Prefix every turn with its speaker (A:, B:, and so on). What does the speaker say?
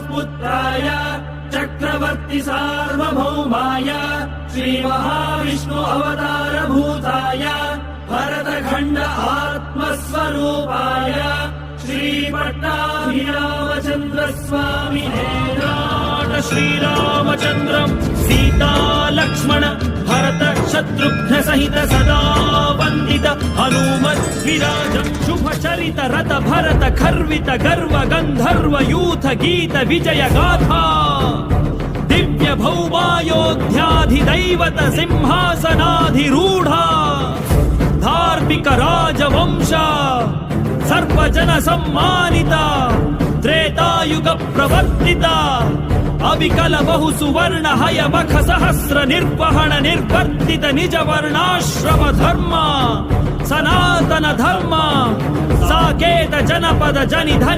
A: पुत्राय चक्रवर्ति सार्वभौमाय श्री महाविष्णु अवतार भूताय भरतखंड आत्मस्वरूपाय श्री पट्टाभिरामचंद्र स्वामिने श्रीरामचंद्रं सीता लक्ष्मण भरत शत्रुघ्न सहित सदा वंदित हनुमत् विराजं शुभ चरित रत भरत खर्वित गर्व गंधर्व यूथ गीत विजय गाथा दिव्य भौमायोध्याधिदैवत सिंहासनाधिरूढा धार्मिक राजवंश सर्वजन सम्मानिता त्रेतायुग प्रवर्तिता अविकल बहु सुवर्ण हय मख सहस्र निर्वहण निर्वर्तित निज वर्णाश्रम धर्म सनातन धर्म साकेत जनपद जनि धनि